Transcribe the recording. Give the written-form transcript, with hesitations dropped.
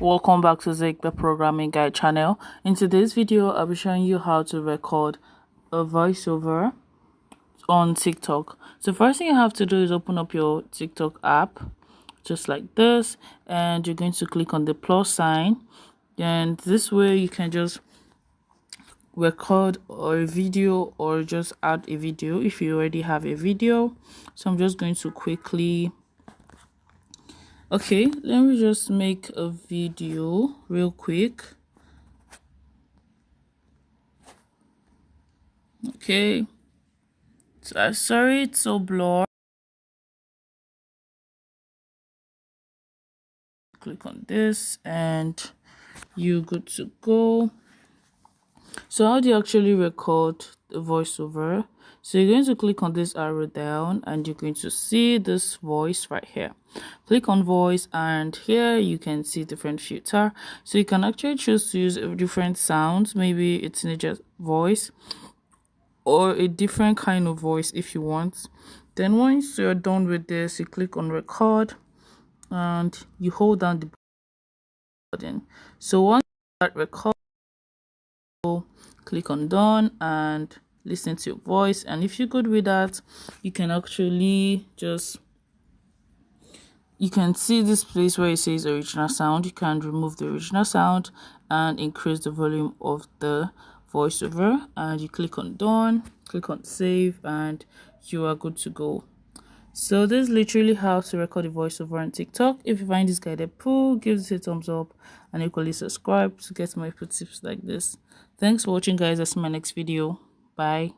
Welcome back to Zik the Programming Guide channel. In today's video, I'll be showing you how to record a voiceover on TikTok. So first thing you have to do is open up your TikTok app just like this, and you're going to click on the plus sign, and this way you can just record a video or just add a video if you already have a video. So I'm just going to quickly let me just make a video real quick. So, sorry it's so blurred. Click on this and you're good to go. So how do you actually record the voiceover? So you're going to click on this arrow down and you're going to see this voice right here. Click on voice, and here you can see different filter. So you can actually choose to use different sounds. Maybe it's in just voice or a different kind of voice if you want. Then once you're done with this, you click on record and you hold down the button. So once you start recording, click on done and listen to your voice. And if you're good with that, you can actually you can see this place where it says original sound. You can remove the original sound and increase the volume of the voiceover, and you click on done, click on save, and you are good to go. So this is literally how to record a voiceover on TikTok. If you find this guided helpful, give this a thumbs up and equally subscribe to get more tips like this. Thanks for watching, guys. I'll see you in my next video. Bye.